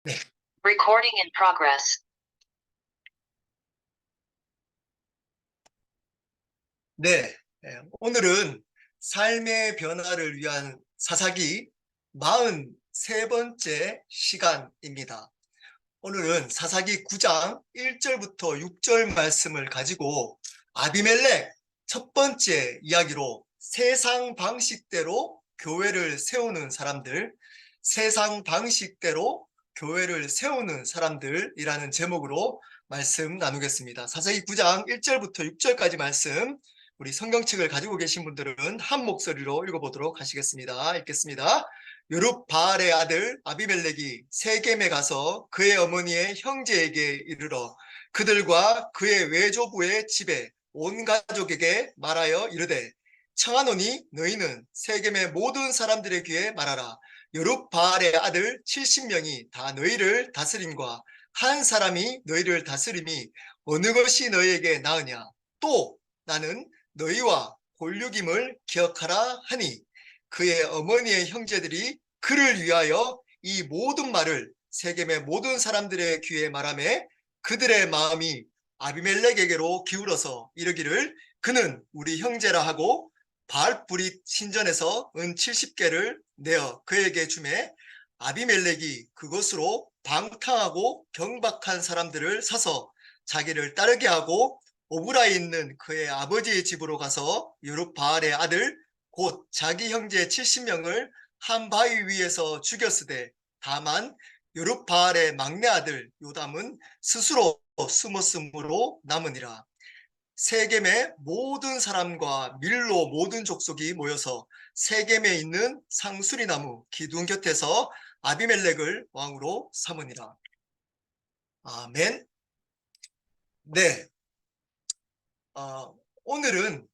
네. Recording in progress. 네. 오늘은 삶의 변화를 위한 사사기 43번째 시간입니다. 오늘은 사사기 9장 1절부터 6절 말씀을 가지고 아비멜렉 첫 번째 이야기로 세상 방식대로 교회를 세우는 사람들, 세상 방식대로 교회를 세우는 사람들이라는 제목으로 말씀 나누겠습니다. 사사기 9장 1절부터 6절까지 말씀, 우리 성경책을 가지고 계신 분들은 한 목소리로 읽어보도록 하시겠습니다. 읽겠습니다. 여룹바알의 아들 아비멜렉이 세겜에 가서 그의 어머니의 형제에게 이르러 그들과 그의 외조부의 집에 온 가족에게 말하여 이르되, 청하노니 너희는 세겜의 모든 사람들의 귀에 말하라. 여룹바알의 아들 70명이 다 너희를 다스림과 한 사람이 너희를 다스림이 어느 것이 너희에게 나으냐. 또 나는 너희와 골육임을 기억하라 하니, 그의 어머니의 형제들이 그를 위하여 이 모든 말을 세겜의 모든 사람들의 귀에 말하매 그들의 마음이 아비멜렉에게로 기울어서 이르기를, 그는 우리 형제라 하고 바알브릿 신전에서 은 70개를 내어 그에게 주매, 아비멜렉이 그것으로 방탕하고 경박한 사람들을 사서 자기를 따르게 하고 오브라에 있는 그의 아버지의 집으로 가서 여룹바알의 아들 곧 자기 형제 70명을 한 바위 위에서 죽였으되, 다만 여룹바알의 막내 아들 요담은 스스로 숨었으므로 남으니라. 세겜의 모든 사람과 밀로 모든 족속이 모여서 세겜에 있는 상수리나무 기둥 곁에서 아비멜렉을 왕으로 삼으니라. 아멘. 네. 오늘은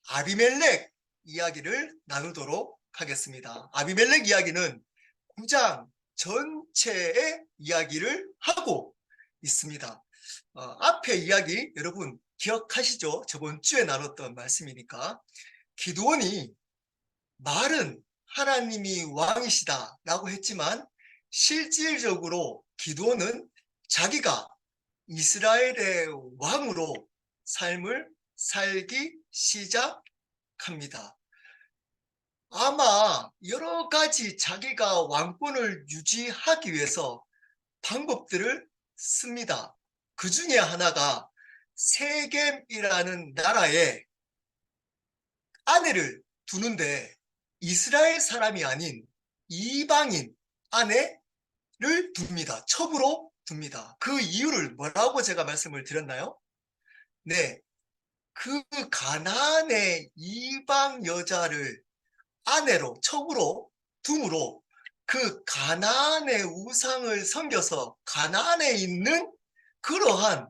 아비멜렉 이야기를 나누도록 하겠습니다. 아비멜렉 이야기는 9장 전체의 이야기를 하고 있습니다. 앞에 이야기 여러분 기억하시죠? 저번 주에 나눴던 말씀이니까. 기드온이 말은 하나님이 왕이시다 라고 했지만 실질적으로 기드온은 자기가 이스라엘의 왕으로 삶을 살기 시작합니다. 아마 여러 가지 자기가 왕권을 유지하기 위해서 방법들을 씁니다. 그 중에 하나가 세겜이라는 나라에 아내를 두는데 이스라엘 사람이 아닌 이방인 아내를 둡니다. 첩으로 둡니다. 그 이유를 뭐라고 제가 말씀을 드렸나요? 네, 그 가나안의 이방 여자를 아내로 첩으로 둠으로 그 가나안의 우상을 섬겨서 가나안에 있는 그러한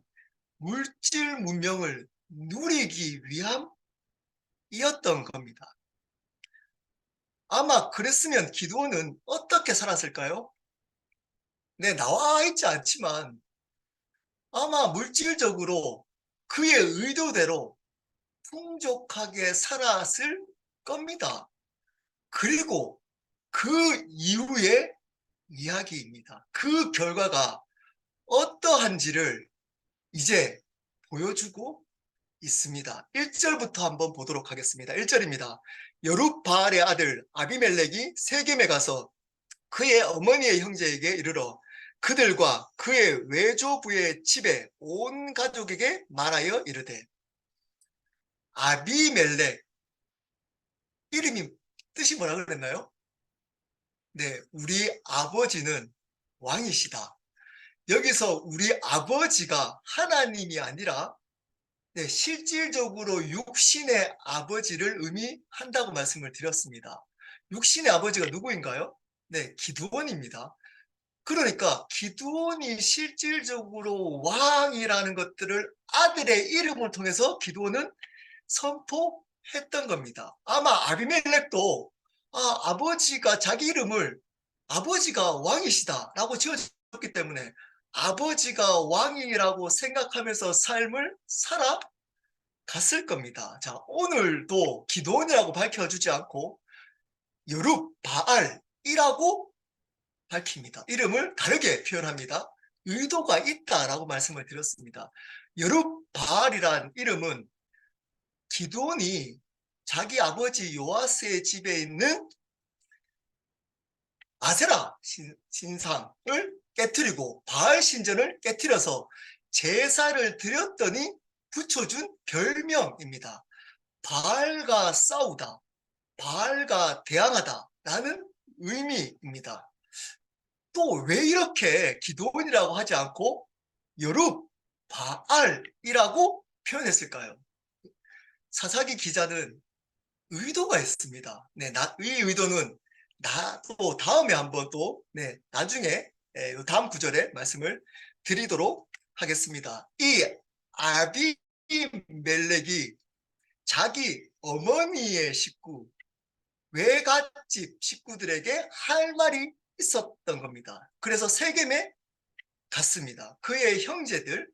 물질 문명을 누리기 위함이었던 겁니다. 아마 그랬으면 기드온은 어떻게 살았을까요? 네, 나와 있지 않지만 아마 물질적으로 그의 의도대로 풍족하게 살았을 겁니다. 그리고 그 이후의 이야기입니다. 그 결과가 어떠한지를 이제 보여주고 있습니다. 1절부터 한번 보도록 하겠습니다. 1절입니다. 여룹바알의 아들 아비멜렉이 세겜에 가서 그의 어머니의 형제에게 이르러 그들과 그의 외조부의 집에 온 가족에게 말하여 이르되. 아비멜렉 이름이 뜻이 뭐라 그랬나요? 네, 우리 아버지는 왕이시다. 여기서 우리 아버지가 하나님이 아니라 네, 실질적으로 육신의 아버지를 의미한다고 말씀을 드렸습니다. 육신의 아버지가 누구인가요? 네, 기드온입니다. 그러니까 기드온이 실질적으로 왕이라는 것들을 아들의 이름을 통해서 기드온은 선포했던 겁니다. 아마 아비멜렉도 아버지가 자기 이름을 아버지가 왕이시다라고 지어줬기 때문에 아버지가 왕이라고 생각하면서 삶을 살아갔을 겁니다. 자, 오늘도 기드온이라고 밝혀주지 않고 여룹바알이라고 밝힙니다. 이름을 다르게 표현합니다. 의도가 있다라고 말씀을 드렸습니다. 여룹바알이란 이름은 기드온이 자기 아버지 요아스의 집에 있는 아세라 신상을 깨뜨리고 바알 신전을 깨뜨려서 제사를 드렸더니 붙여준 별명입니다. 바알과 싸우다, 바알과 대항하다 라는 의미입니다. 또 왜 이렇게 기드온이라고 하지 않고 여룹 바알이라고 표현했을까요? 사사기 기자는 의도가 있습니다. 네, 이 의도는 또 다음에 한번 또 나중에 다음 구절에 말씀을 드리도록 하겠습니다. 이 아비멜렉이 자기 어머니의 식구, 외갓집 식구들에게 할 말이 있었던 겁니다. 그래서 세겜에 갔습니다. 그의 형제들,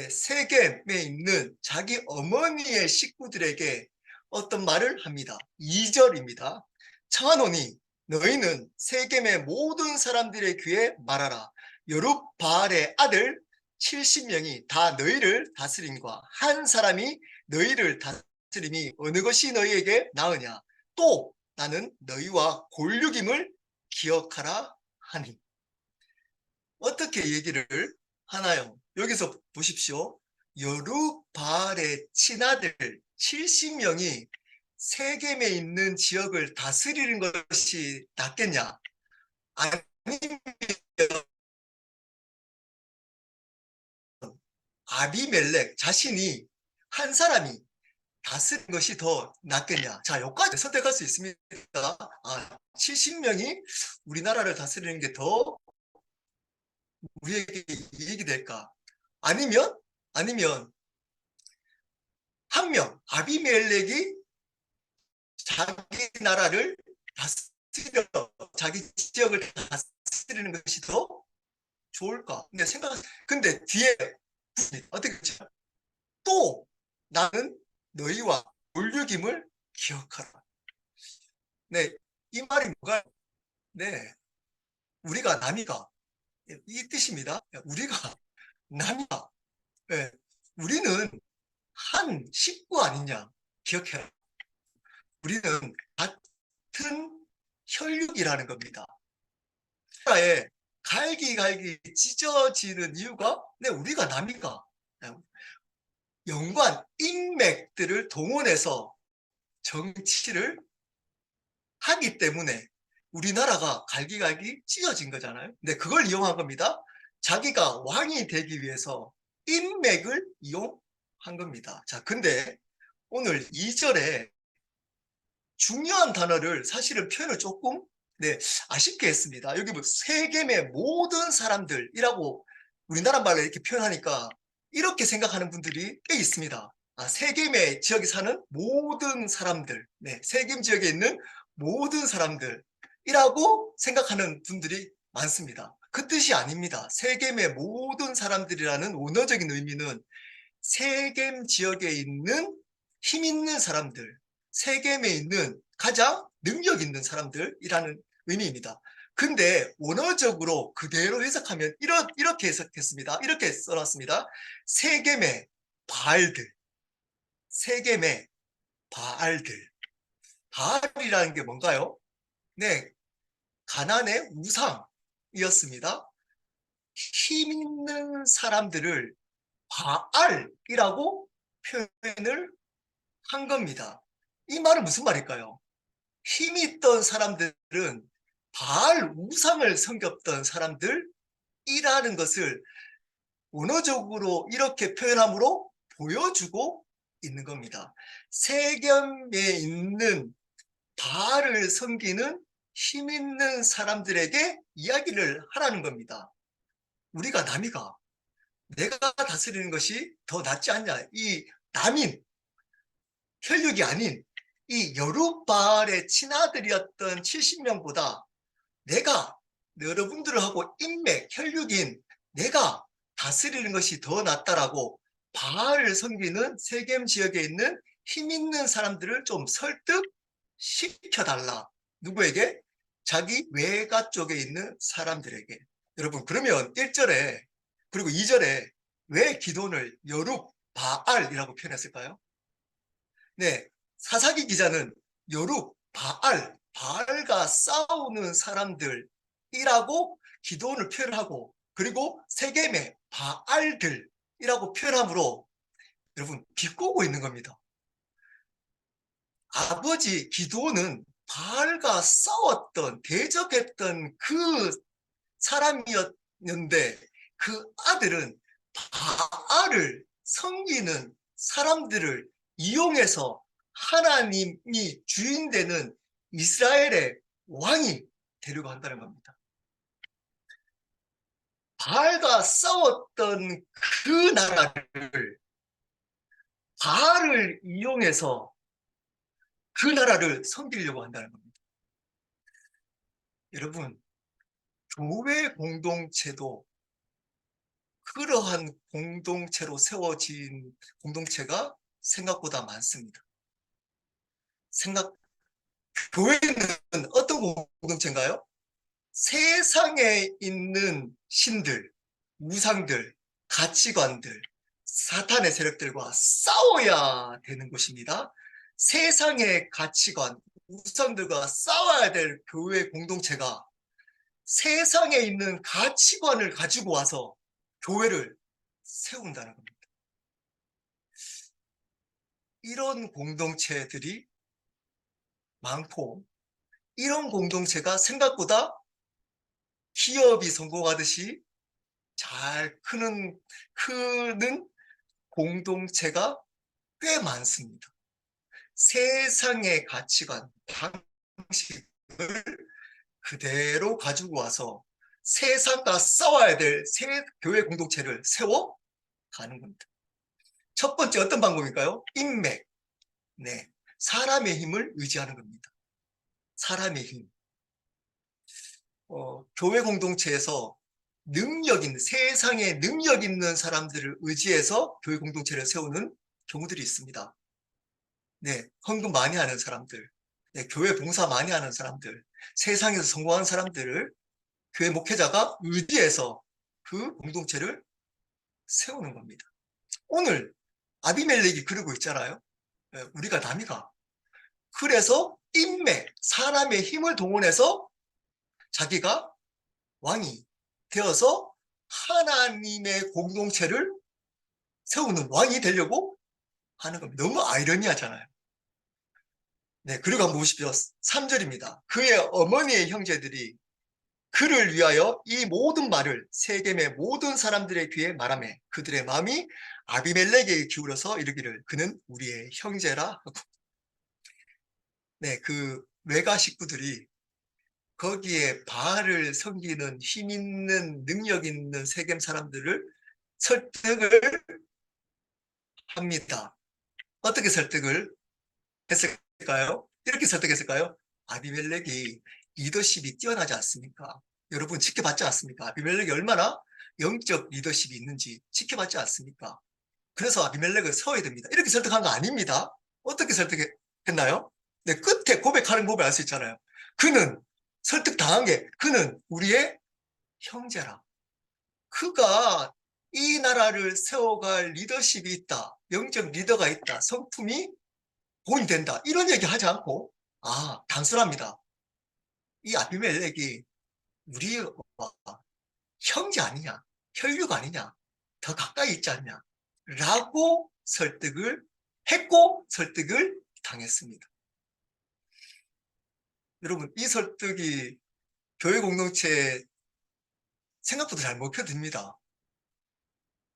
세겜에 있는 자기 어머니의 식구들에게 어떤 말을 합니다. 2절입니다. 청하노니 너희는 세겜의 모든 사람들의 귀에 말하라. 여룹바알의 아들 70명이 다 너희를 다스림과 한 사람이 너희를 다스림이 어느 것이 너희에게 나으냐. 또 나는 너희와 골육임을 기억하라 하니. 어떻게 얘기를 하나요? 여기서 보십시오. 여룹바알의 친아들 70명이 세겜에 있는 지역을 다스리는 것이 낫겠냐? 아니면 아비멜렉 자신이 한 사람이 다스리는 것이 더 낫겠냐? 자, 여기까지 선택할 수 있습니다. 70명이 우리나라를 다스리는 게 더 우리에게 이익이 될까? 아니면 한 명, 아비멜렉이 자기 나라를 다스려, 자기 지역을 다스리는 것이 더 좋을까? 근데 뒤에 어떻게 또 나는 너희와 올육임을 기억하라. 네, 이 말이 뭐가? 네, 우리가 남이가 이 뜻입니다. 우리가 남이가, 네, 우리는 한 식구 아니냐? 기억해라. 우리는 같은 혈육이라는 겁니다. 나라에 갈기갈기 찢어지는 이유가 우리가 남이가 연관 인맥들을 동원해서 정치를 하기 때문에 우리나라가 갈기갈기 찢어진 거잖아요. 근데 그걸 이용한 겁니다. 자기가 왕이 되기 위해서 인맥을 이용한 겁니다. 자, 근데 오늘 2절에 중요한 단어를 사실은 표현을 조금 아쉽게 했습니다. 여기 뭐 세겜의 모든 사람들이라고 우리나라 말로 이렇게 표현하니까 이렇게 생각하는 분들이 꽤 있습니다. 세겜의 지역에 사는 모든 사람들, 세겜 지역에 있는 모든 사람들이라고 생각하는 분들이 많습니다. 그 뜻이 아닙니다. 세겜의 모든 사람들이라는 원어적인 의미는 세겜 지역에 있는 힘 있는 사람들, 세겜에 있는 가장 능력 있는 사람들이라는 의미입니다. 근데 원어적으로 그대로 해석하면 이렇게 해석했습니다. 이렇게 써놨습니다. 세겜의 바알들, 세겜의 바알들. 바알이라는 게 뭔가요? 네, 가나안의 우상이었습니다. 힘 있는 사람들을 바알이라고 표현을 한 겁니다. 이 말은 무슨 말일까요? 힘이 있던 사람들은 바알 우상을 섬겼던 사람들이라는 것을 원어적으로 이렇게 표현함으로 보여주고 있는 겁니다. 세겜에 있는 바알을 섬기는 힘 있는 사람들에게 이야기를 하라는 겁니다. 우리가 남이가 내가 다스리는 것이 더 낫지 않냐. 이 남인, 혈육이 아닌 이 여룹바알의 친아들이었던 70명보다 내가 여러분들하고 인맥, 혈육인 내가 다스리는 것이 더 낫다라고 바알을 섬기는 세겜 지역에 있는 힘 있는 사람들을 좀 설득시켜달라. 누구에게? 자기 외가 쪽에 있는 사람들에게. 여러분, 그러면 1절에 그리고 2절에 왜 기도원을 여룩 바알이라고 표현했을까요? 네, 사사기 기자는 여룩 바알과 싸우는 사람들이라고 기도원을 표현하고, 그리고 세겜의 바알들이라고 표현함으로 여러분 비꼬고 있는 겁니다. 아버지 기도원은 바알과 싸웠던, 대적했던 그 사람이었는데, 그 아들은 바알을 섬기는 사람들을 이용해서 하나님이 주인 되는 이스라엘의 왕이 되려고 한다는 겁니다. 바알과 싸웠던 그 나라를, 바알을 이용해서 그 나라를 섬기려고 한다는 겁니다. 여러분, 교회 공동체도 그러한 공동체로 세워진 공동체가 생각보다 많습니다. 교회는 어떤 공동체인가요? 세상에 있는 신들, 우상들, 가치관들, 사탄의 세력들과 싸워야 되는 곳입니다. 세상의 가치관, 우상들과 싸워야 될 교회 공동체가 세상에 있는 가치관을 가지고 와서 교회를 세운다는 겁니다. 이런 공동체들이 많고, 이런 공동체가 생각보다 기업이 성공하듯이 잘 크는 공동체가 꽤 많습니다. 세상의 가치관, 방식을 그대로 가지고 와서 세상과 싸워야 될 교회 공동체를 세워가는 겁니다. 첫 번째 어떤 방법일까요? 인맥. 네, 사람의 힘을 의지하는 겁니다. 사람의 힘. 교회 공동체에서 세상에 능력 있는 사람들을 의지해서 교회 공동체를 세우는 경우들이 있습니다. 네, 헌금 많이 하는 사람들, 네, 교회 봉사 많이 하는 사람들, 세상에서 성공한 사람들을 교회 목회자가 의지해서 그 공동체를 세우는 겁니다. 오늘 아비멜렉이 그러고 있잖아요. 네, 우리가 남이가. 그래서 인맥, 사람의 힘을 동원해서 자기가 왕이 되어서 하나님의 공동체를 세우는 왕이 되려고 하는 겁니다. 너무 아이러니하잖아요. 네, 그리고 한번 보십시오. 3절입니다. 그의 어머니의 형제들이 그를 위하여 이 모든 말을 세겜의 모든 사람들의 귀에 말하매 그들의 마음이 아비멜렉에게 기울어서 이르기를 그는 우리의 형제라 하고. 네, 그 외가 식구들이 거기에 바알을 섬기는 힘 있는 능력 있는 세겜 사람들을 설득을 합니다. 어떻게 설득을 했을까요? 이렇게 설득했을까요? 아비멜렉이 리더십이 뛰어나지 않습니까? 여러분 지켜봤지 않습니까? 아비멜렉이 얼마나 영적 리더십이 있는지 지켜봤지 않습니까? 그래서 아비멜렉을 세워야 됩니다. 이렇게 설득한 거 아닙니다. 어떻게 설득했나요? 네, 끝에 고백하는 법을 알 수 있잖아요. 그는 설득당한 게 그는 우리의 형제라. 그가 이 나라를 세워갈 리더십이 있다. 영적 리더가 있다. 성품이 보인된다. 이런 얘기 하지 않고, 단순합니다. 이 아비멜렉이 우리와 형제 아니냐, 혈육 아니냐, 더 가까이 있지 않냐, 라고 설득을 했고, 설득을 당했습니다. 여러분, 이 설득이 교회 공동체에 생각보다 잘 먹혀듭니다.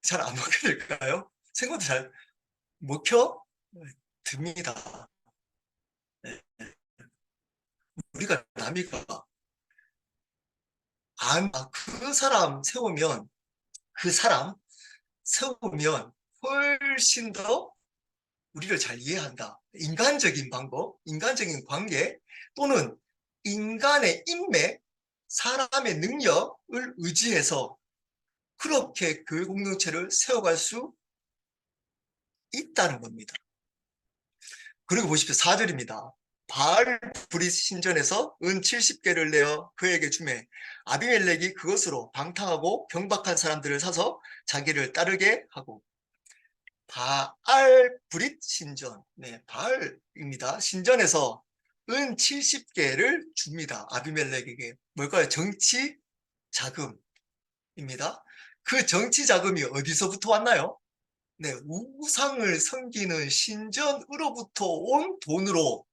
잘 안 먹혀질까요? 생각보다 잘 먹혀듭니다. 우리가 남이가 그 사람 세우면 훨씬 더 우리를 잘 이해한다. 인간적인 방법, 인간적인 관계 또는 인간의 인맥, 사람의 능력을 의지해서 그렇게 교회 공동체를 세워갈 수 있다는 겁니다. 그리고 보십시오. 4절입니다. 바알 브릿 신전에서 은 70개를 내어 그에게 주매 아비멜렉이 그것으로 방탕하고 경박한 사람들을 사서 자기를 따르게 하고. 바알 브릿 신전, 네, 바알입니다. 신전에서 은 70개를 줍니다. 아비멜렉에게. 뭘까요? 정치 자금입니다. 그 정치 자금이 어디서부터 왔나요? 네, 우상을 섬기는 신전으로부터 온 돈으로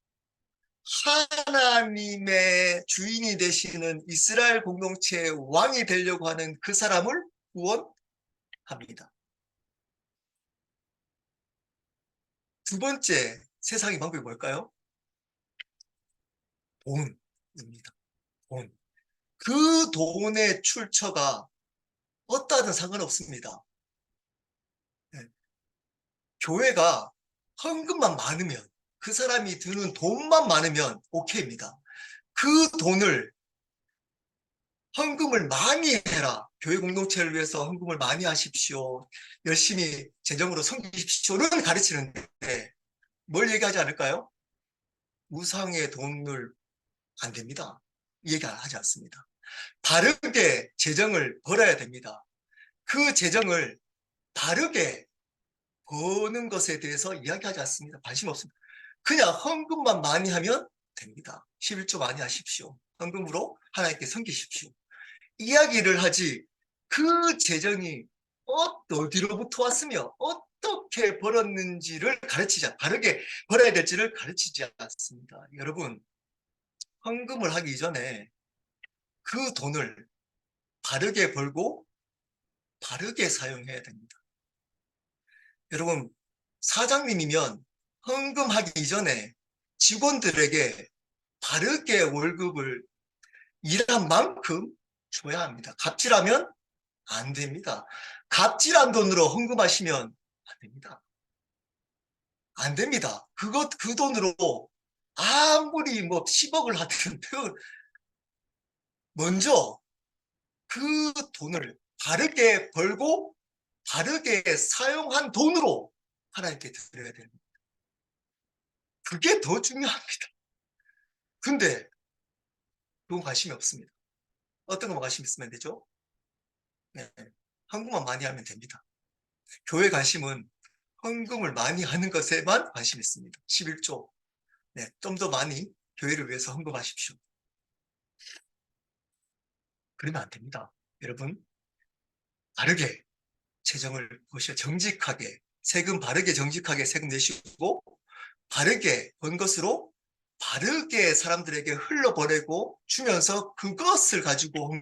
하나님의 주인이 되시는 이스라엘 공동체의 왕이 되려고 하는 그 사람을 후원합니다. 두 번째 세상의 방법이 뭘까요? 돈입니다. 돈. 그 돈의 출처가 어떠하든 상관없습니다. 네. 교회가 헌금만 많으면, 그 사람이 드는 돈만 많으면 오케이입니다. 그 돈을 헌금을 많이 해라. 교회 공동체를 위해서 헌금을 많이 하십시오. 열심히 재정으로 섬기십시오는 가르치는데 뭘 얘기하지 않을까요? 우상의 돈을 안 됩니다. 얘기하지 않습니다. 바르게 재정을 벌어야 됩니다. 그 재정을 바르게 버는 것에 대해서 이야기하지 않습니다. 관심 없습니다. 그냥 헌금만 많이 하면 됩니다. 11조 많이 하십시오. 헌금으로 하나님께 섬기십시오. 이야기를 하지 그 재정이 어디로부터 왔으며 어떻게 벌었는지를 가르치지 바르게 벌어야 될지를 가르치지 않습니다. 여러분, 헌금을 하기 이전에 그 돈을 바르게 벌고 바르게 사용해야 됩니다. 여러분, 사장님이면 헌금하기 이전에 직원들에게 바르게 월급을 일한 만큼 줘야 합니다. 갑질하면 안 됩니다. 갑질한 돈으로 헌금하시면 안 됩니다. 안 됩니다. 그 돈으로 아무리 뭐 10억을 하든 먼저 그 돈을 바르게 벌고 바르게 사용한 돈으로 하나님께 드려야 됩니다. 그게 더 중요합니다. 근데 그건 관심이 없습니다. 어떤 것만 관심 있으면 되죠? 네. 헌금만 많이 하면 됩니다. 교회 관심은 헌금을 많이 하는 것에만 관심이 있습니다. 11조. 네, 좀 더 많이 교회를 위해서 헌금하십시오. 그러면 안 됩니다. 여러분, 바르게 재정을 보셔 정직하게 세금 바르게 정직하게 세금 내시고 바르게 번 것으로 바르게 사람들에게 흘려보내고 주면서 그것을 가지고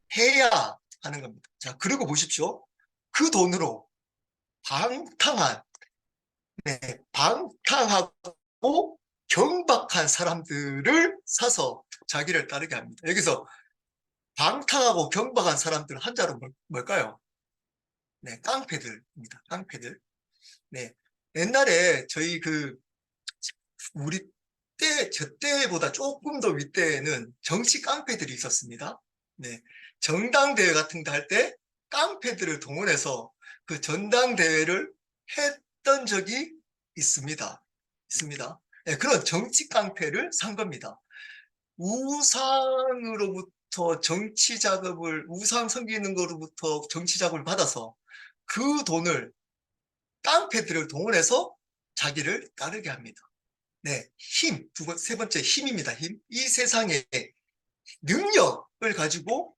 헌금해야 하는 겁니다. 자, 그리고 보십시오. 그 돈으로 방탕한, 네, 방탕하고 경박한 사람들을 사서 자기를 따르게 합니다. 여기서 방탕하고 경박한 사람들 한자로 뭘까요? 네, 깡패들입니다. 깡패들. 네, 옛날에 저희 우리 저 때보다 조금 더 윗대에는 정치 깡패들이 있었습니다. 네, 정당대회 같은 거 할 때 깡패들을 동원해서 그 전당대회를 했던 적이 있습니다. 있습니다. 네, 그런 정치 깡패를 산 겁니다. 우상으로부터 정치 자금을, 우상 섬기는 거로부터 정치 자금을 받아서 그 돈을 깡패들을 동원해서 자기를 따르게 합니다. 네, 세 번째 힘입니다. 힘. 이 세상에 능력을 가지고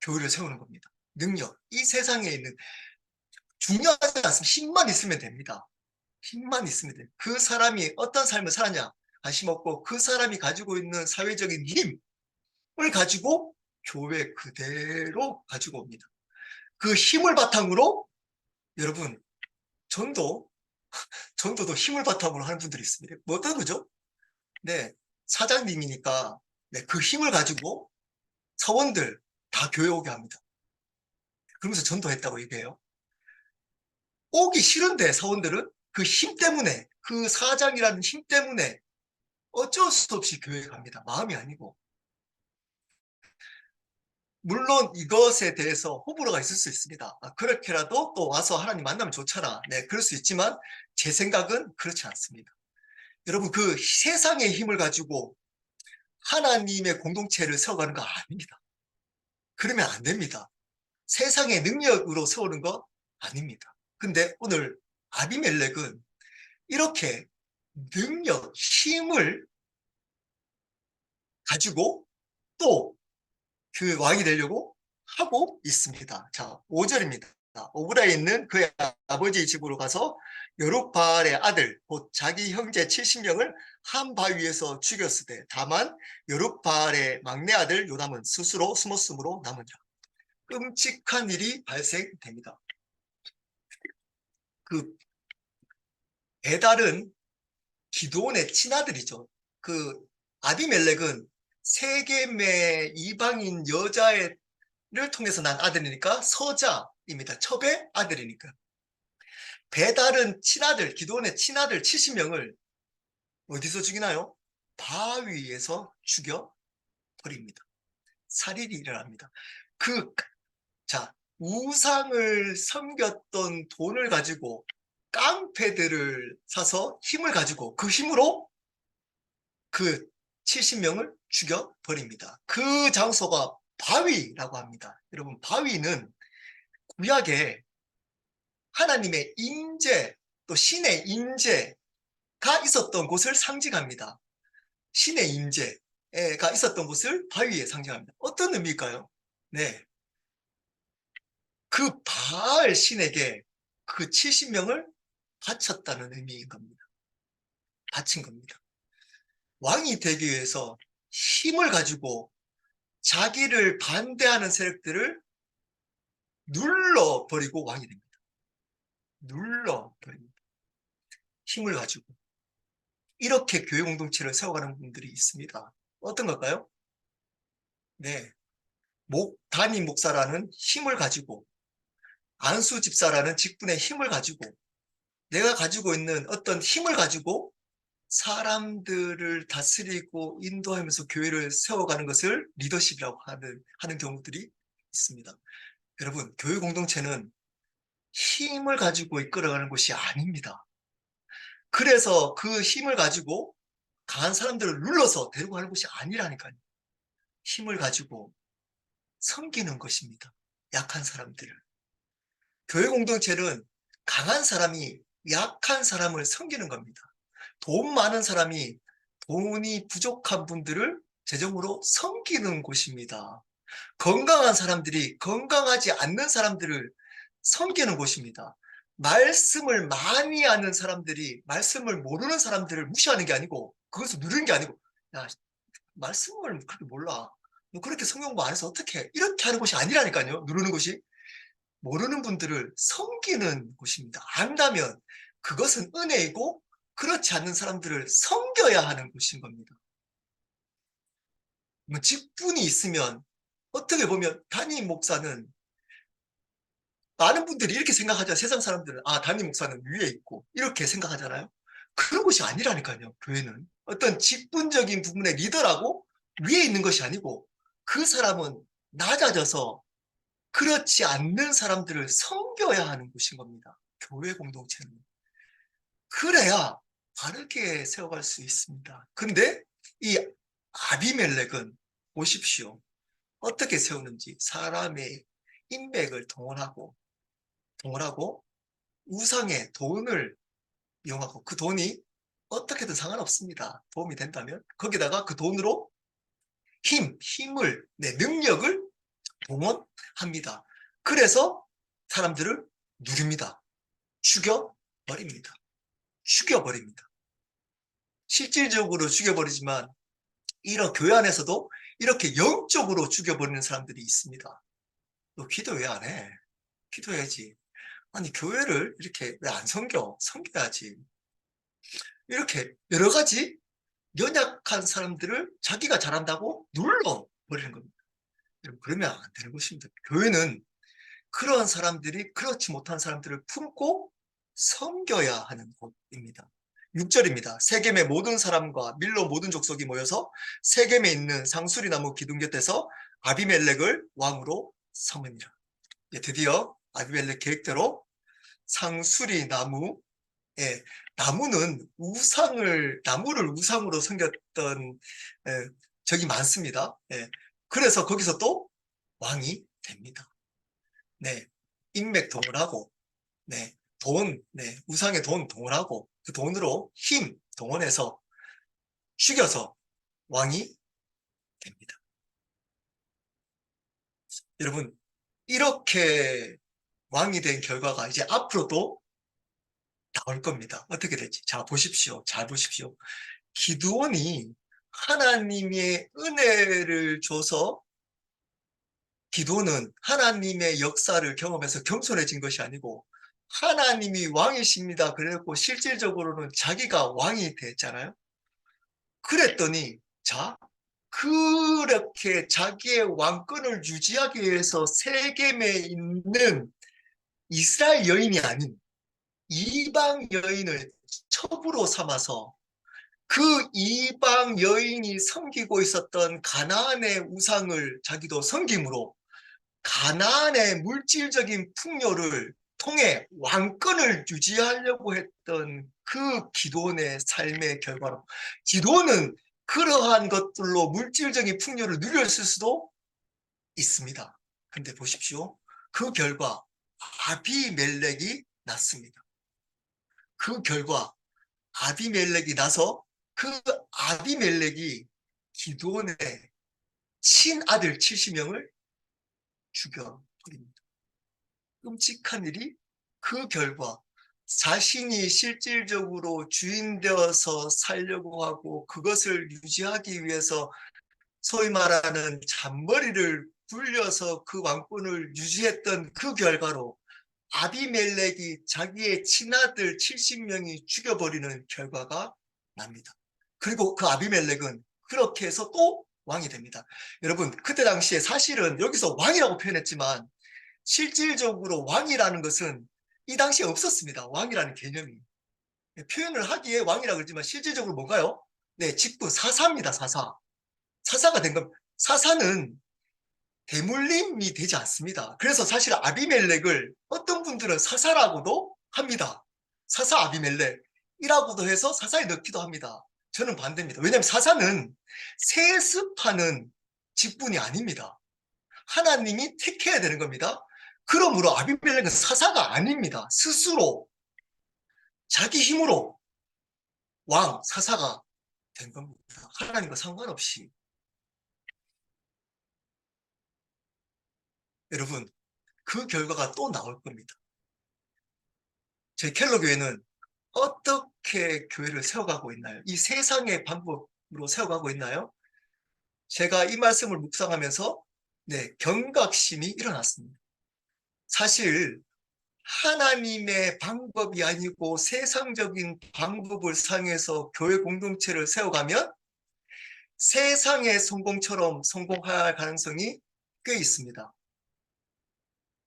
교회를 세우는 겁니다. 능력. 이 세상에 있는 중요하지 않습니다. 힘만 있으면 됩니다. 힘만 있으면 돼요. 그 사람이 어떤 삶을 살았냐 관심 없고 그 사람이 가지고 있는 사회적인 힘을 가지고 교회 그대로 가지고 옵니다. 그 힘을 바탕으로 여러분 전도도 힘을 바탕으로 하는 분들이 있습니다. 뭐 어떤 거죠? 네, 사장님이니까 네, 그 힘을 가지고 사원들 다 교회 오게 합니다. 그러면서 전도했다고 얘기해요. 오기 싫은데 사원들은 그 힘 때문에 그 사장이라는 힘 때문에 어쩔 수 없이 교회에 갑니다. 마음이 아니고. 물론 이것에 대해서 호불호가 있을 수 있습니다. 그렇게라도 또 와서 하나님 만나면 좋잖아. 네, 그럴 수 있지만 제 생각은 그렇지 않습니다. 여러분, 그 세상의 힘을 가지고 하나님의 공동체를 세워가는 거 아닙니다. 그러면 안 됩니다. 세상의 능력으로 세우는 거 아닙니다. 근데 오늘 아비멜렉은 이렇게 능력, 힘을 가지고 또 그 왕이 되려고 하고 있습니다. 자, 5절입니다. 오브라에 있는 그의 아버지의 집으로 가서 여룹바알의 아들 곧 자기 형제 70명을 한 바위에서 죽였으되 다만 여룹바알의 막내 아들 요담은 스스로 숨었으므로 남으니라. 끔찍한 일이 발생됩니다. 그 배달은 기드온의 친아들이죠. 그 아비멜렉은 세겜의 이방인 여자를 통해서 난 아들이니까 서자입니다. 첩의 아들이니까. 배달은 친아들, 기드온의 친아들 70명을 어디서 죽이나요? 바위에서 죽여버립니다. 살인이 일어납니다. 자, 우상을 섬겼던 돈을 가지고 깡패들을 사서 힘을 가지고 그 힘으로 그 70명을 죽여버립니다. 그 장소가 바위라고 합니다. 여러분, 바위는 구약에 하나님의 임재, 또 신의 임재가 있었던 곳을 상징합니다. 신의 임재가 있었던 곳을 바위에 상징합니다. 어떤 의미일까요? 네. 그 바알 신에게 그 70명을 바쳤다는 의미인 겁니다. 바친 겁니다. 왕이 되기 위해서 힘을 가지고 자기를 반대하는 세력들을 눌러버리고 왕이 됩니다. 눌러버립니다. 힘을 가지고. 이렇게 교회 공동체를 세워가는 분들이 있습니다. 어떤 걸까요? 네. 담임 목사라는 힘을 가지고, 안수 집사라는 직분의 힘을 가지고, 내가 가지고 있는 어떤 힘을 가지고 사람들을 다스리고 인도하면서 교회를 세워가는 것을 리더십이라고 하는 경우들이 있습니다. 여러분, 교회 공동체는 힘을 가지고 이끌어가는 것이 아닙니다. 그래서 그 힘을 가지고 강한 사람들을 눌러서 데리고 가는 것이 아니라니까요. 힘을 가지고 섬기는 것입니다. 약한 사람들을. 교회 공동체는 강한 사람이 약한 사람을 섬기는 겁니다. 돈 많은 사람이 돈이 부족한 분들을 재정으로 섬기는 곳입니다. 건강한 사람들이 건강하지 않는 사람들을 섬기는 곳입니다. 말씀을 많이 아는 사람들이 말씀을 모르는 사람들을 무시하는 게 아니고 그것을 누르는 게 아니고 야, 말씀을 그렇게 몰라. 너 그렇게 성경 공부 안 해서 어떻게 이렇게 하는 곳이 아니라니까요. 누르는 곳이. 모르는 분들을 섬기는 곳입니다. 안다면 그것은 은혜이고 그렇지 않는 사람들을 섬겨야 하는 곳인 겁니다. 뭐 직분이 있으면 어떻게 보면 담임 목사는 많은 분들이 이렇게 생각하죠. 세상 사람들은 담임 목사는 위에 있고 이렇게 생각하잖아요. 그런 것이 아니라니까요. 교회는 어떤 직분적인 부분의 리더라고 위에 있는 것이 아니고 그 사람은 낮아져서 그렇지 않는 사람들을 섬겨야 하는 곳인 겁니다. 교회 공동체는. 그래야 바르게 세워갈 수 있습니다. 근데 이 아비멜렉은 보십시오. 어떻게 세우는지 사람의 인맥을 동원하고 우상의 돈을 이용하고 그 돈이 어떻게든 상관없습니다. 도움이 된다면 거기다가 그 돈으로 힘을, 능력을 동원합니다. 그래서 사람들을 누립니다. 죽여버립니다. 실질적으로 죽여버리지만 이런 교회 안에서도 이렇게 영적으로 죽여버리는 사람들이 있습니다. 너 기도 왜 안 해? 기도해야지. 아니 교회를 이렇게 왜 안 섬겨야지. 이렇게 여러 가지 연약한 사람들을 자기가 잘한다고 눌러버리는 겁니다. 그러면 안 되는 것입니다. 교회는 그러한 사람들이 그렇지 못한 사람들을 품고 섬겨야 하는 곳입니다. 6절입니다. 세겜의 모든 사람과 밀로 모든 족속이 모여서 세겜에 있는 상수리나무 기둥 곁에서 아비멜렉을 왕으로 삼으니라. 드디어 아비멜렉 계획대로 상수리나무 예, 나무를 우상으로 섬겼던 예, 적이 많습니다. 예, 그래서 거기서 또 왕이 됩니다. 네, 인맥동을 하고, 네, 우상의 돈 동원하고, 그 돈으로 힘 동원해서 죽여서 왕이 됩니다. 여러분, 이렇게 왕이 된 결과가 이제 앞으로도 나올 겁니다. 어떻게 될지. 자, 보십시오. 잘 보십시오. 기드온이 하나님의 은혜를 줘서 기도는 하나님의 역사를 경험해서 겸손해진 것이 아니고 하나님이 왕이십니다. 그래갖고 실질적으로는 자기가 왕이 됐잖아요. 그랬더니 자, 그렇게 자기의 왕권을 유지하기 위해서 세겜에 있는 이스라엘 여인이 아닌 이방 여인을 첩으로 삼아서 그 이방 여인이 섬기고 있었던 가나안의 우상을 자기도 섬김으로 가나안의 물질적인 풍요를 통해 왕권을 유지하려고 했던 그 기도원의 삶의 결과로 기도원은 그러한 것들로 물질적인 풍요를 누렸을 수도 있습니다. 근데 보십시오. 그 결과 아비멜렉이 났습니다. 그 결과 아비멜렉이 나서 그 아비멜렉이 기도원의 친아들 70명을 죽여버립니다. 끔찍한 일이 그 결과 자신이 실질적으로 주인 되어서 살려고 하고 그것을 유지하기 위해서 소위 말하는 잔머리를 굴려서 그 왕권을 유지했던 그 결과로 아비멜렉이 자기의 친아들 70명이 죽여버리는 결과가 납니다. 그리고 그 아비멜렉은 그렇게 해서 또 왕이 됩니다. 여러분, 그때 당시에 사실은 여기서 왕이라고 표현했지만 실질적으로 왕이라는 것은 이 당시에 없었습니다. 왕이라는 개념이. 표현을 하기에 왕이라고 그러지만 실질적으로 뭔가요? 네, 직분, 사사입니다. 사사. 사사가 된 겁니다. 사사는 대물림이 되지 않습니다. 그래서 사실 아비멜렉을 어떤 분들은 사사라고도 합니다. 사사 아비멜렉이라고도 해서 사사에 넣기도 합니다. 저는 반대입니다. 왜냐하면 사사는 세습하는 직분이 아닙니다. 하나님이 택해야 되는 겁니다. 그러므로 아비멜렉은 사사가 아닙니다. 스스로 자기 힘으로 사사가 된 겁니다. 하나님과 상관없이. 여러분, 그 결과가 또 나올 겁니다. 저희 켈러 교회는 어떻게 교회를 세워가고 있나요? 이 세상의 방법으로 세워가고 있나요? 제가 이 말씀을 묵상하면서 경각심이 일어났습니다. 사실 하나님의 방법이 아니고 세상적인 방법을 사용해서 교회 공동체를 세워가면 세상의 성공처럼 성공할 가능성이 꽤 있습니다.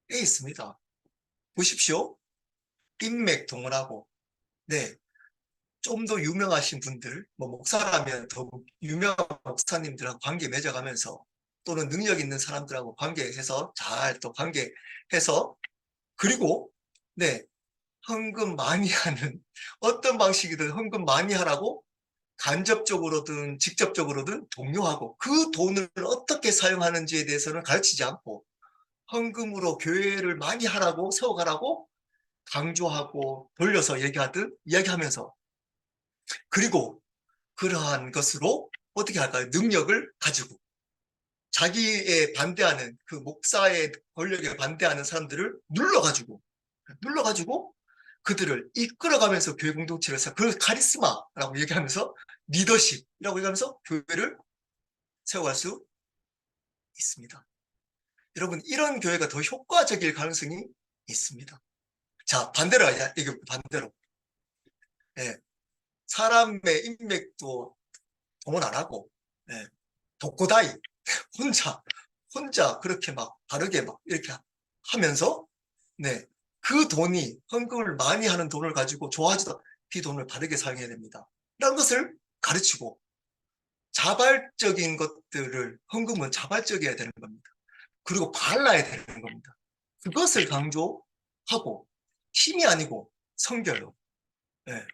꽤 있습니다. 보십시오. 인맥 동원하고, 좀 더 유명하신 분들, 뭐 목사라면 더 유명한 목사님들하고 관계 맺어가면서 또는 능력 있는 사람들하고 관계해서 잘 또 관계해서 그리고 헌금 많이 하는 어떤 방식이든 헌금 많이 하라고 간접적으로든 직접적으로든 독려하고 그 돈을 어떻게 사용하는지에 대해서는 가르치지 않고 헌금으로 교회를 많이 하라고 세워가라고 강조하고 돌려서 이야기하면서 그리고 그러한 것으로 어떻게 할까요? 능력을 가지고 자기의 반대하는 그 목사의 권력에 반대하는 사람들을 눌러가지고 그들을 이끌어가면서 교회 공동체를 그걸 카리스마라고 얘기하면서 리더십이라고 얘기하면서 교회를 세워갈 수 있습니다. 여러분, 이런 교회가 더 효과적일 가능성이 있습니다. 자, 반대로 이게 반대로 사람의 인맥도 동원 안 하고 독고다이 혼자 그렇게 막 바르게 막 이렇게 하면서 그 돈이 헌금을 많이 하는 돈을 가지고 좋아하지도 그 돈을 바르게 사용해야 됩니다. 라는 것을 가르치고 자발적인 것들을 헌금은 자발적이어야 되는 겁니다. 그리고 발라야 되는 겁니다. 그것을 강조하고 힘이 아니고 성결로 예.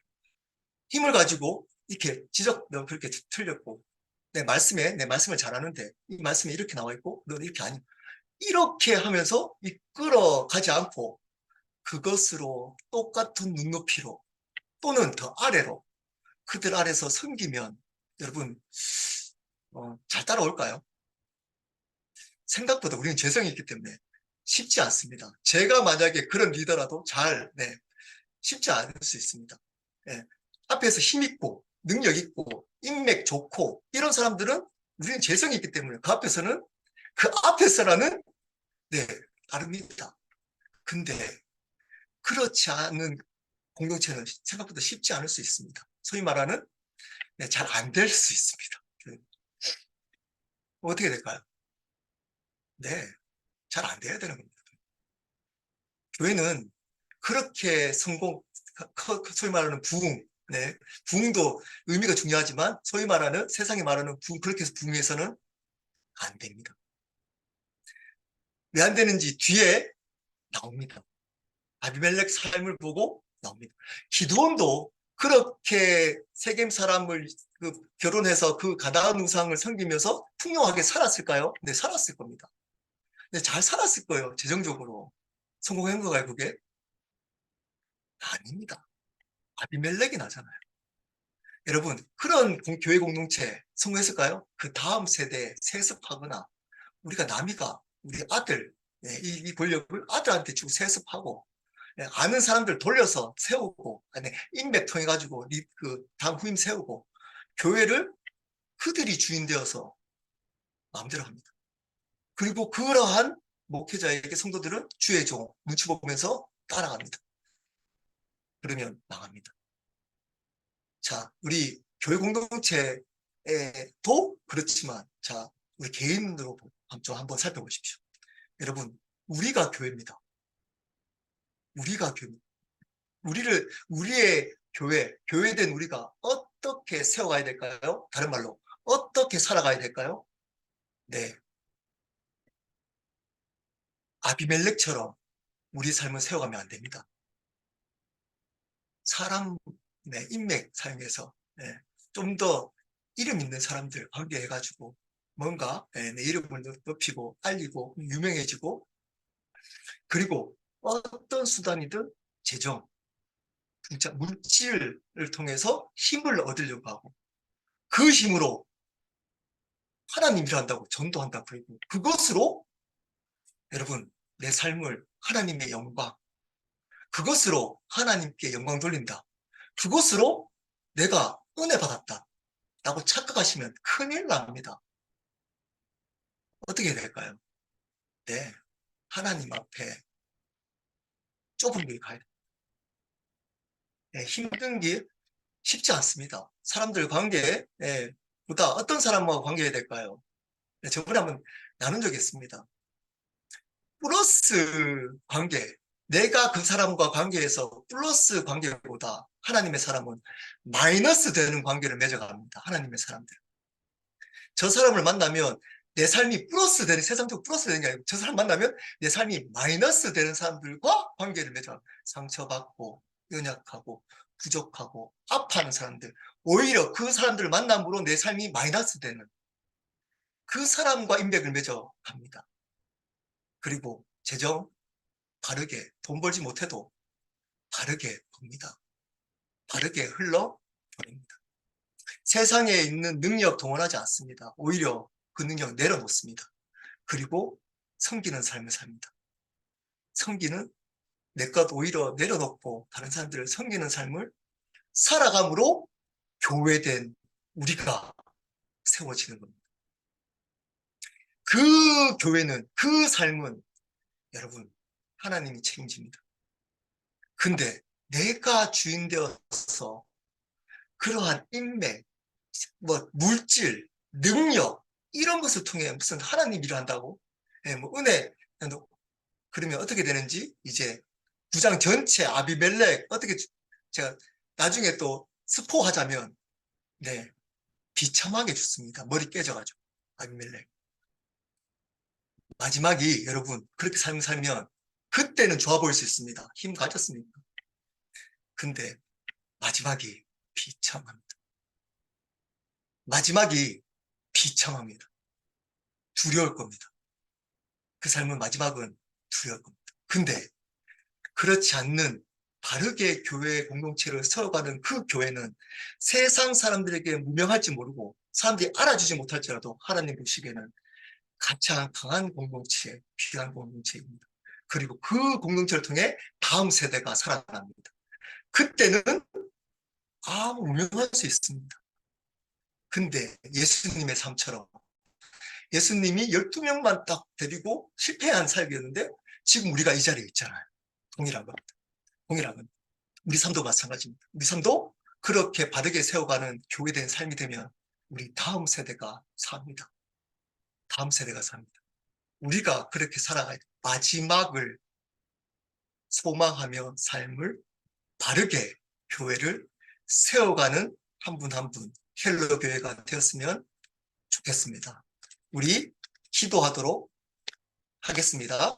힘을 가지고 이렇게 너 그렇게 틀렸고, 내 말씀을 잘하는데, 이 말씀에 이렇게 나와 있고, 너는 이렇게 아니, 이렇게 하면서 이끌어 가지 않고, 그것으로 똑같은 눈높이로, 또는 더 아래로, 그들 아래서 섬기면, 여러분, 잘 따라올까요? 생각보다 우리는 죄성이 있기 때문에 쉽지 않습니다. 제가 만약에 그런 리더라도 쉽지 않을 수 있습니다. 예. 앞에서 힘 있고, 능력 있고, 인맥 좋고, 이런 사람들은 우리는 재성이 있기 때문에 그 앞에서라는, 네, 다릅니다. 근데 그렇지 않은 공동체는 생각보다 쉽지 않을 수 있습니다. 소위 말하는, 잘 안 될 수 있습니다. 어떻게 될까요? 네, 잘 안 돼야 되는 겁니다. 교회는 그렇게 소위 말하는 부흥, 네, 부흥도 의미가 중요하지만 소위 말하는 세상이 말하는 부흥, 그렇게 해서 부흥해서는 안 됩니다. 왜 안 되는지 뒤에 나옵니다. 아비멜렉 삶을 보고 나옵니다. 기드온도 그렇게 세겜 사람을 결혼해서 그 가나안 우상을 섬기면서 풍요하게 살았을까요? 네, 살았을 겁니다. 네, 잘 살았을 거예요. 재정적으로. 성공한 거가요, 그게? 아닙니다. 아비멜렉이 나잖아요. 여러분, 그런 교회 공동체 성공했을까요? 그 다음 세대에 세습하거나 우리가 우리 아들, 이 권력을 아들한테 주고 세습하고, 아는 사람들 돌려서 세우고, 인맥 통해 가지고 그 다음 후임 세우고, 교회를 그들이 주인 되어서 마음대로 합니다. 그리고 그러한 목회자에게 성도들은 주의 종, 눈치 보면서 따라갑니다. 그러면 망합니다. 자, 우리 교회 공동체에도 그렇지만, 자, 우리 개인으로 좀 한번 살펴보십시오. 여러분, 우리가 교회입니다. 우리가 교회입니다. 우리의 교회된 우리가 어떻게 세워가야 될까요? 다른 말로, 어떻게 살아가야 될까요? 네. 아비멜렉처럼 우리 삶을 세워가면 안 됩니다. 사람, 인맥 사용해서, 좀 더 이름 있는 사람들 관계해가지고, 뭔가, 내 이름을 높이고, 알리고, 유명해지고, 그리고 어떤 수단이든 재정, 물질을 통해서 힘을 얻으려고 하고, 그 힘으로 하나님 일한다고 전도한다고 그러고, 그것으로 여러분 내 삶을 하나님의 영광, 그것으로 하나님께 영광 돌린다, 그것으로 내가 은혜 받았다 라고 착각하시면 큰일 납니다. 어떻게 될까요? 네, 하나님 앞에 좁은 길 가야 돼요. 힘든 길 쉽지 않습니다. 사람들 관계, 보다 어떤 사람과 관계해야 될까요? 저번에 한번 나눈 적이 있습니다. 플러스 관계, 내가 그 사람과 관계에서 플러스 관계보다 하나님의 사람은 마이너스 되는 관계를 맺어갑니다. 하나님의 사람들. 저 사람을 만나면 내 삶이 플러스 되는, 세상적으로 플러스 되는 게 아니고 저 사람 만나면 내 삶이 마이너스 되는 사람들과 관계를 맺어. 상처받고 연약하고 부족하고 아파하는 사람들, 오히려 그 사람들을 만남으로 내 삶이 마이너스 되는 그 사람과 인맥을 맺어 갑니다. 그리고 재정 바르게, 돈 벌지 못해도 바르게 봅니다. 바르게 흘러버립니다. 세상에 있는 능력 동원하지 않습니다. 오히려 그 능력 내려놓습니다. 그리고 섬기는 삶을 삽니다. 섬기는, 내 것 오히려 내려놓고 다른 사람들을 섬기는 삶을 살아감으로 교회된 우리가 세워지는 겁니다. 그 교회는, 그 삶은 여러분 하나님이 책임집니다. 근데 내가 주인 되어서 그러한 인맥, 물질, 능력, 이런 것을 통해 무슨 하나님 일을 한다고? 은혜, 그러면 어떻게 되는지, 이제 9장 전체 아비멜렉, 어떻게, 제가 나중에 또 스포하자면, 비참하게 죽습니다. 머리 깨져가지고, 아비멜렉. 마지막이, 여러분, 그렇게 삶을 살면, 그때는 좋아 보일 수 있습니다. 힘 가졌으니까. 근데, 마지막이 비참합니다. 마지막이 비참합니다. 두려울 겁니다. 그 삶은 마지막은 두려울 겁니다. 근데 그렇지 않는 바르게 교회 공동체를 세워가는 그 교회는 세상 사람들에게 무명할지 모르고 사람들이 알아주지 못할지라도 하나님 보시기에는 가장 강한 공동체, 귀한 공동체입니다. 그리고 그 공동체를 통해 다음 세대가 살아납니다. 그때는 무명할 수 있습니다. 근데 예수님의 삶처럼 예수님이 12명만 딱 데리고 실패한 삶이었는데 지금 우리가 이 자리에 있잖아요. 동일한 겁니다. 동일한 겁니다. 우리 삶도 마찬가지입니다. 우리 삶도 그렇게 바르게 세워가는 교회된 삶이 되면 우리 다음 세대가 삽니다. 다음 세대가 삽니다. 우리가 그렇게 살아가야 돼. 마지막을 소망하며 삶을 바르게 교회를 세워가는 한 분 한 분 헬로 교회가 되었으면 좋겠습니다. 우리 기도하도록 하겠습니다.